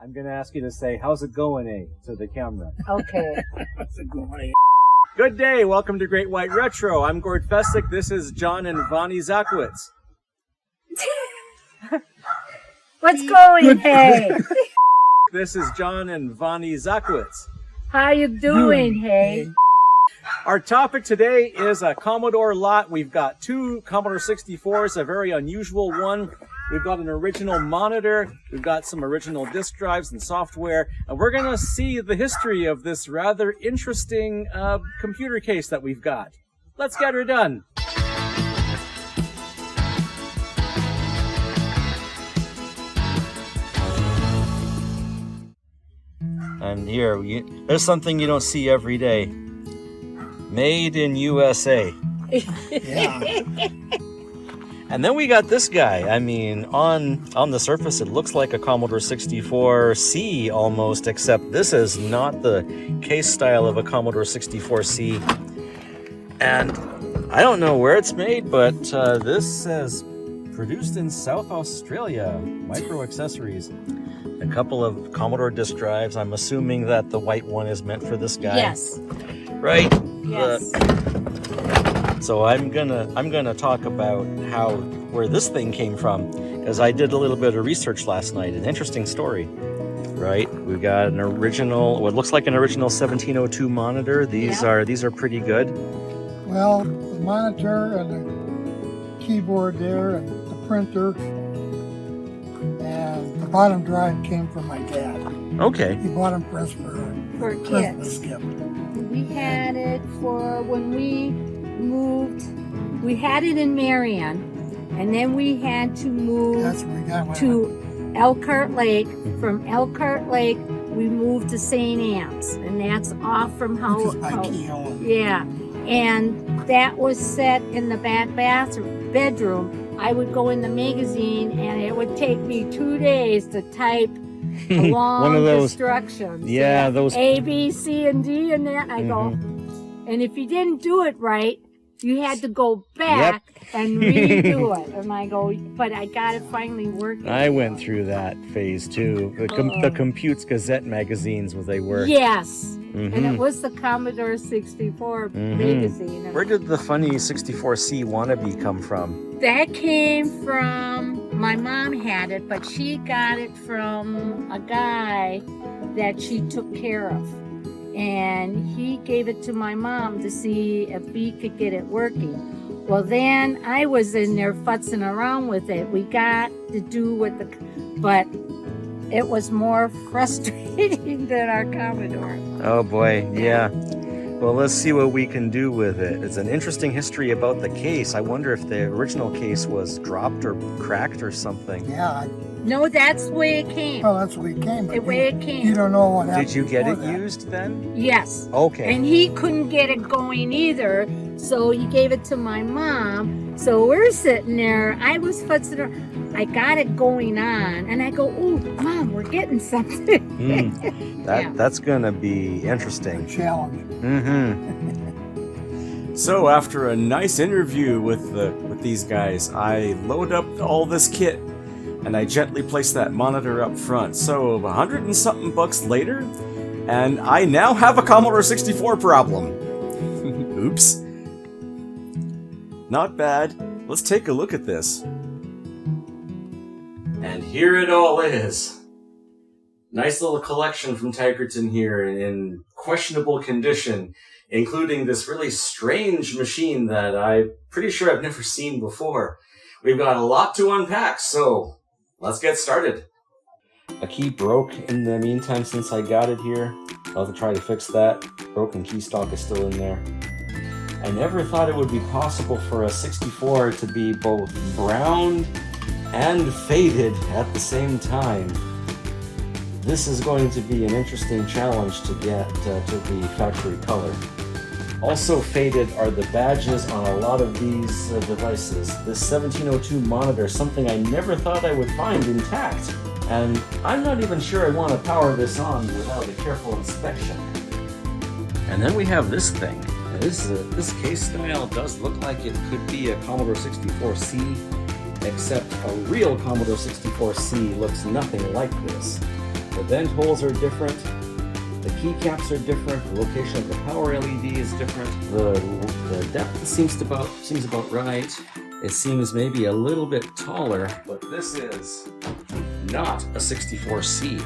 I'm going to ask you to say, how's it going, eh, to the camera. Okay. How's it going? Good day. Welcome to Great White Retro. I'm Gord Fessick. This is John and Vonnie Zychowicz. What's going, hey? This is John and Vonnie Zychowicz. How you doing, hey? Our topic today is a Commodore lot. We've got two Commodore 64s, a very unusual one. We've got an original monitor. We've got some original disk drives and software. And we're going to see the history of this rather interesting computer case that we've got. Let's get her done. And here, there's something you don't see every day. Made in USA. Yeah. And then we got this guy. I mean, on the surface, it looks like a Commodore 64C almost, except this is not the case style of a Commodore 64C. And I don't know where it's made, but this says produced in South Australia, micro accessories. A couple of Commodore disk drives. I'm assuming that the white one is meant for this guy. Yes. Right? Yes. So I'm gonna talk about where this thing came from, because I did a little bit of research last night. An interesting story, right? We've got an original, what looks like an original 1702 monitor. These are pretty good. Well, the monitor and the keyboard there and the printer and the bottom drive came from my dad. Okay. He bought them for us For Christmas kids. gift. We had it for when we moved. We had it in Marion, and then we had to move That's where we got one. to Elkhart Lake. From Elkhart Lake, we moved to St. Anne's, and that's off from Which is by Keogh. Yeah, and that was set in the bedroom. I would go in the magazine, and it would take me 2 days to type long One of those instructions. Yeah, those A, B, C, and D, and that. I go, and if you didn't do it right, you had to go back and redo it. And I go, but I got it finally working. I went through that phase too. The Compute's Gazette magazines, where they were. Yes. And it was the Commodore 64 magazine. Where did the funny 64C wannabe come from? That came from, my mom had it, but she got it from a guy that she took care of. And he gave it to my mom to see if he could get it working. Well, then I was in there futzing around with it. We got to do with but it was more frustrating than our Commodore. Oh boy, yeah. Well, let's see what we can do with it. It's an interesting history about the case. I wonder if the original case was dropped or cracked or something. Yeah. No, that's the way it came. Well, that's the way it came. The way it came. You don't know what happened. Did you get it before that. used then? Yes. Okay. And he couldn't get it going either, so he gave it to my mom. So we're sitting there. I was futzing around. I got it going on, and I go, "Oh, Mom, we're getting something." That's gonna be interesting. A challenge. So after a nice interview with these guys, I load up all this kit, and I gently place that monitor up front. So $100 and something later, and I now have a Commodore 64 problem. Oops. Not bad. Let's take a look at this. And here it all is. Nice little collection from Tigerton here in questionable condition, including this really strange machine that I'm pretty sure I've never seen before. We've got a lot to unpack, so let's get started. A key broke in the meantime since I got it here. I'll have to try to fix that. Broken key stock is still in there. I never thought it would be possible for a 64 to be both browned and faded at the same time. This is going to be an interesting challenge to get to the factory color. Also faded are the badges on a lot of these devices. This 1702 monitor, something I never thought I would find intact. And I'm not even sure I want to power this on without a careful inspection. And then we have this thing. Now this case style does look like it could be a Commodore 64C, except a real Commodore 64C looks nothing like this. The vent holes are different. The keycaps are different. The location of the power LED is different. The depth seems about right. It seems maybe a little bit taller, but this is not a 64C.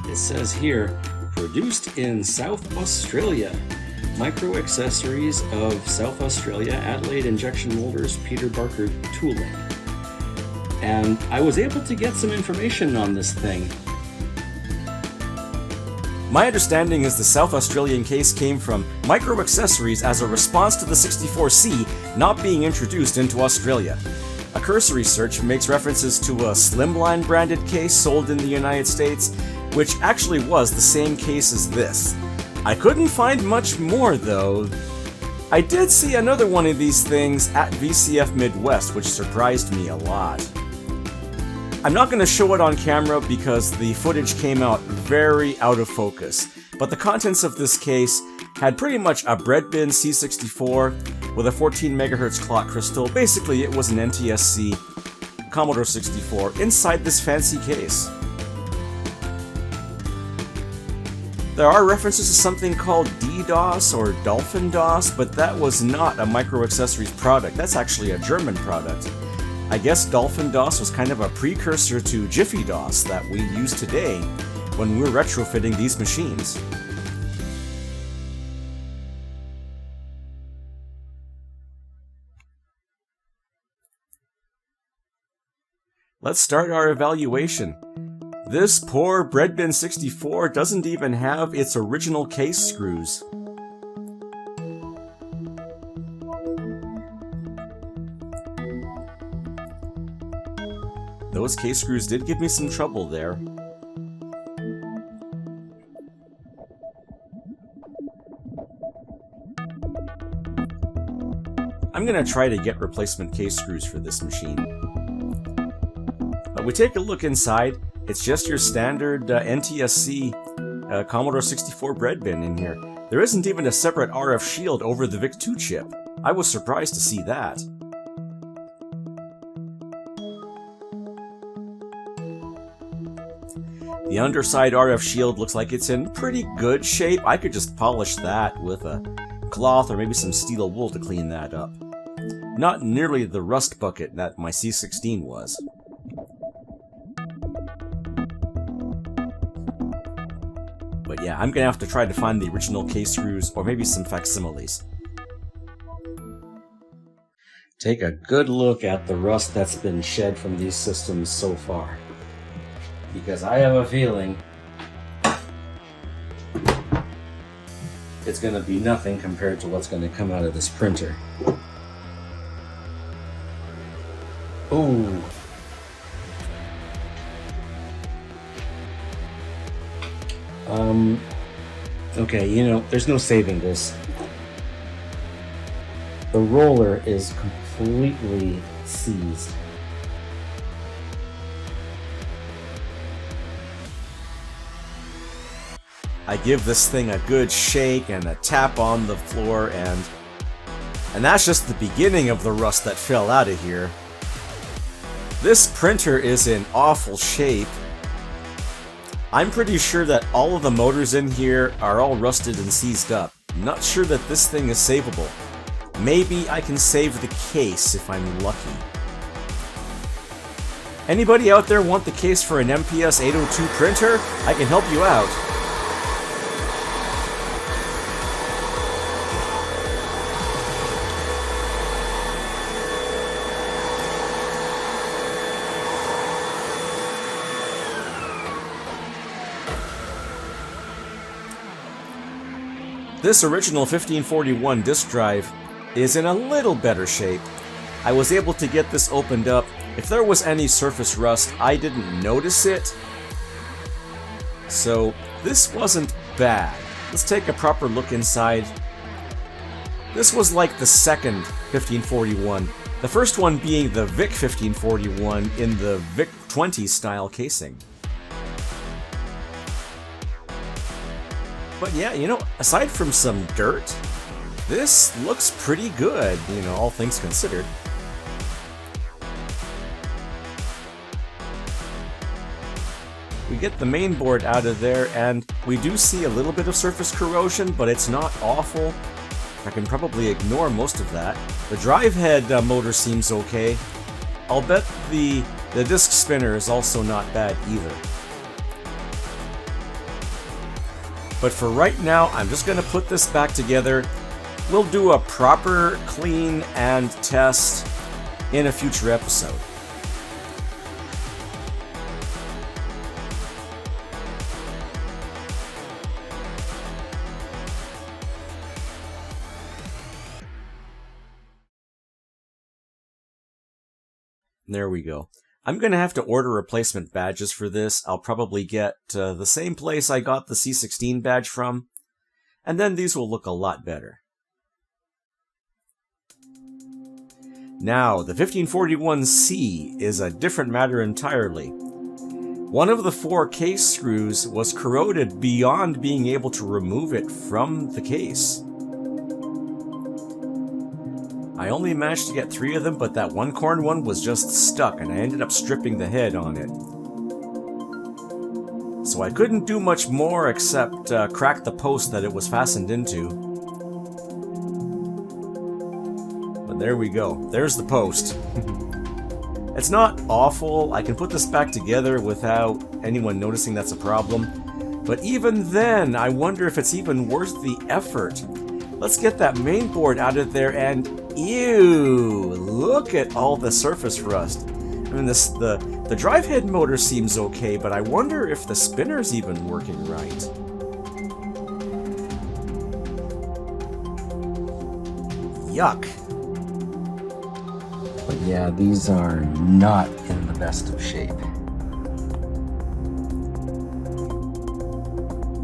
It says here, produced in South Australia. Micro accessories of South Australia, Adelaide Injection Molders, Peter Barker Tooling. And I was able to get some information on this thing. My understanding is the South Australian case came from Micro Accessories as a response to the 64C not being introduced into Australia. A cursory search makes references to a Slimline branded case sold in the United States, which actually was the same case as this. I couldn't find much more though. I did see another one of these things at VCF Midwest, which surprised me a lot. I'm not going to show it on camera because the footage came out very out of focus, but the contents of this case had pretty much a Breadbin C64 with a 14 MHz clock crystal. Basically, it was an NTSC Commodore 64 inside this fancy case. There are references to something called DDoS or Dolphin DOS, but that was not a Micro Accessories product. That's actually a German product. I guess Dolphin DOS was kind of a precursor to Jiffy DOS that we use today when we're retrofitting these machines. Let's start our evaluation. This poor Breadbin 64 doesn't even have its original case screws. Those case screws did give me some trouble there. I'm gonna try to get replacement case screws for this machine. But we take a look inside. It's just your standard NTSC Commodore 64 Breadbin in here. There isn't even a separate RF shield over the VIC-2 chip. I was surprised to see that. The underside RF shield looks like it's in pretty good shape. I could just polish that with a cloth or maybe some steel wool to clean that up. Not nearly the rust bucket that my C16 was. But yeah, I'm gonna have to try to find the original case screws or maybe some facsimiles. Take a good look at the rust that's been shed from these systems so far. Because I have a feeling it's going to be nothing compared to what's going to come out of this printer. Oh. Okay, you know, there's no saving this. The roller is completely seized. I give this thing a good shake and a tap on the floor, and that's just the beginning of the rust that fell out of here. This printer is in awful shape. I'm pretty sure that all of the motors in here are all rusted and seized up. I'm not sure that this thing is savable. Maybe I can save the case if I'm lucky. Anybody out there want the case for an MPS 802 printer? I can help you out. This original 1541 disk drive is in a little better shape. I was able to get this opened up. If there was any surface rust, I didn't notice it. So this wasn't bad. Let's take a proper look inside. This was like the second 1541. The first one being the VIC 1541 in the VIC 20 style casing. But yeah, you know, aside from some dirt, this looks pretty good, you know, all things considered. We get the main board out of there, and we do see a little bit of surface corrosion, but it's not awful. I can probably ignore most of that. The drive head motor seems okay. I'll bet the disc spinner is also not bad either. But for right now, I'm just going to put this back together. We'll do a proper clean and test in a future episode. There we go. I'm going to have to order replacement badges for this. I'll probably get the same place I got the C16 badge from, and then these will look a lot better. Now, the 1541C is a different matter entirely. One of the 4 case screws was corroded beyond being able to remove it from the case. I only managed to get 3 of them, but that one corn one was just stuck, and I ended up stripping the head on it. So I couldn't do much more except crack the post that it was fastened into. But there we go. There's the post. It's not awful. I can put this back together without anyone noticing that's a problem. But even then, I wonder if it's even worth the effort. Let's get that main board out of there, and ew, look at all the surface rust. I mean, the drive head motor seems okay, but I wonder if the spinner's even working right. Yuck. But yeah, these are not in the best of shape.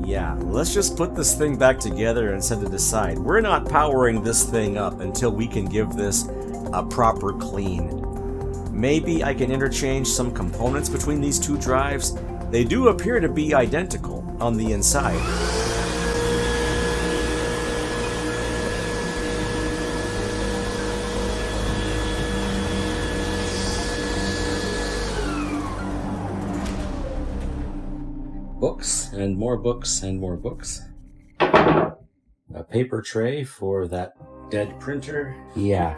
Yeah, let's just put this thing back together and set it aside. We're not powering this thing up until we can give this a proper clean. Maybe I can interchange some components between these 2 drives. They do appear to be identical on the inside. Books and more books and more books. A paper tray for that dead printer. Yeah,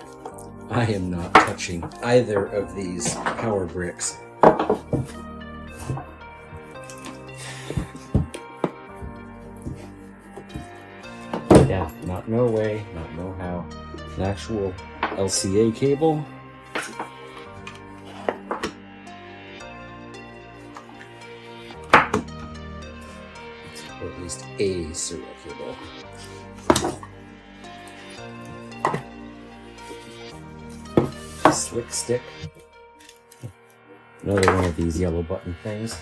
I am not touching either of these power bricks. Yeah, not no way, not no how. An actual LCA cable. Or at least a serial cable. Slick stick. Another one of these yellow button things.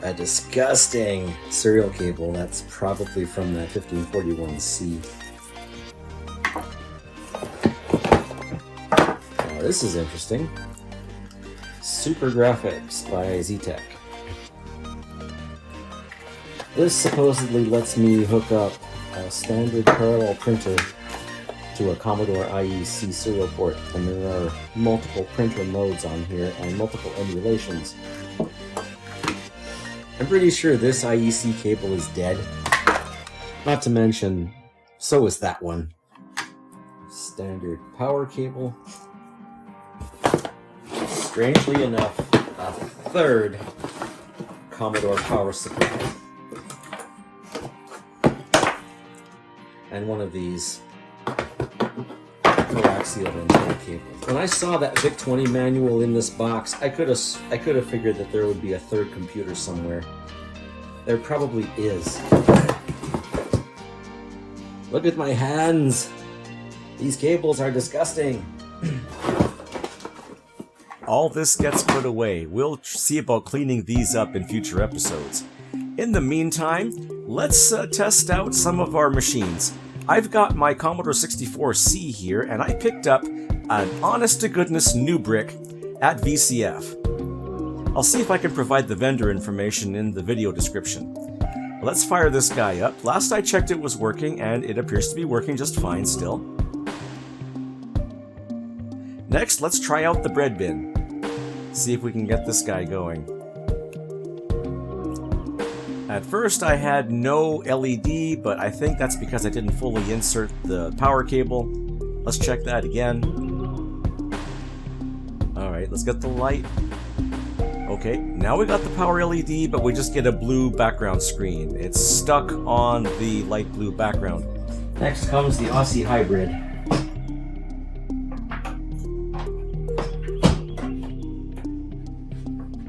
A disgusting serial cable. That's probably from that 1541C. Now this is interesting. Super Graphics by Zychowicz. This supposedly lets me hook up a standard parallel printer to a Commodore IEC serial port, and there are multiple printer modes on here and multiple emulations. I'm pretty sure this IEC cable is dead. Not to mention, so is that one. Standard power cable. Strangely enough, a third Commodore power supply. And one of these coaxial antenna cables. When I saw that VIC-20 manual in this box, I could have figured that there would be a third computer somewhere. There probably is. Look at my hands. These cables are disgusting. All this gets put away. We'll see about cleaning these up in future episodes. In the meantime, let's test out some of our machines. I've got my Commodore 64C here, and I picked up an honest-to-goodness new brick at VCF. I'll see if I can provide the vendor information in the video description. Let's fire this guy up. Last I checked it was working, and it appears to be working just fine still. Next, let's try out the bread bin. See if we can get this guy going. At first I had no LED, but I think that's because I didn't fully insert the power cable. Let's check that again. Alright, let's get the light. Okay, now we got the power LED, but we just get a blue background screen. It's stuck on the light blue background. Next comes the Aussie Hybrid.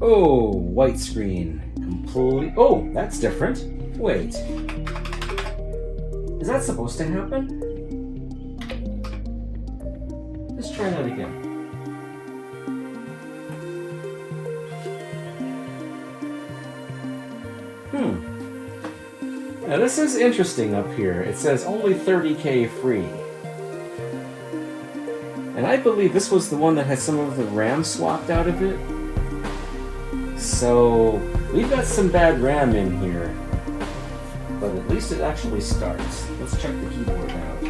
Oh, white screen. Complete. Oh, that's different. Wait. Is that supposed to happen? Let's try that again. Now this is interesting up here. It says only 30K free. And I believe this was the one that had some of the RAM swapped out of it. So we've got some bad RAM in here. But at least it actually starts. Let's check the keyboard out.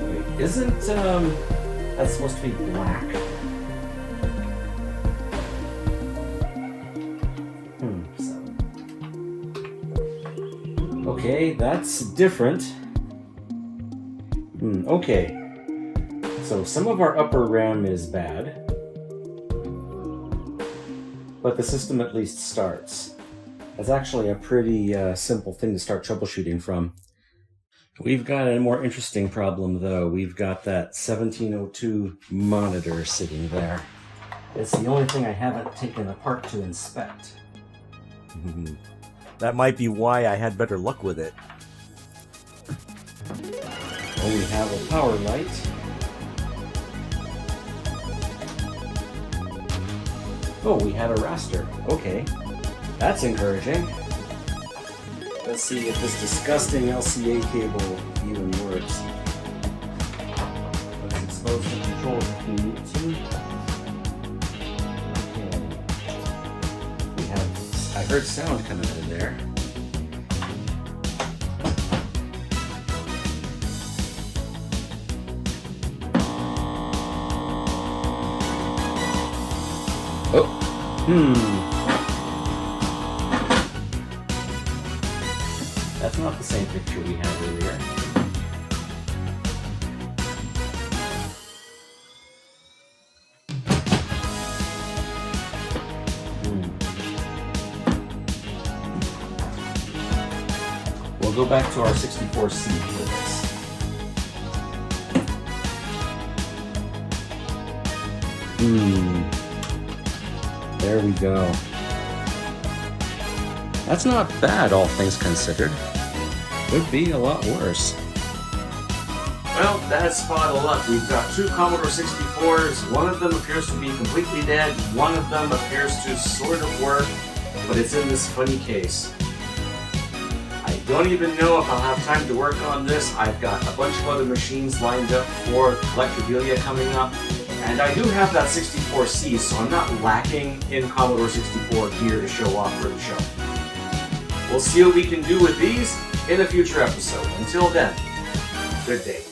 Wait, isn't that supposed to be black? Okay, that's different. Okay. So some of our upper RAM is bad. But the system at least starts. That's actually a pretty simple thing to start troubleshooting from. We've got a more interesting problem though. We've got that 1702 monitor sitting there. It's the only thing I haven't taken apart to inspect. That might be why I had better luck with it. Oh, we have a power light. Oh, we have a raster. Okay. That's encouraging. Let's see if this disgusting LCA cable even works. Let's expose the controls if we need to. I heard sound coming in there. Oh. That's not the same picture we had earlier. We'll go back to our 64C for this. There we go. That's not bad, all things considered. Could be a lot worse. Well, that's spot of luck. We've got two Commodore 64s. One of them appears to be completely dead. One of them appears to sort of work, but it's in this funny case. I don't even know if I'll have time to work on this. I've got a bunch of other machines lined up for Collectorabilia coming up. And I do have that 64C, so I'm not lacking in Commodore 64 gear to show off for the show. We'll see what we can do with these in a future episode. Until then, good day.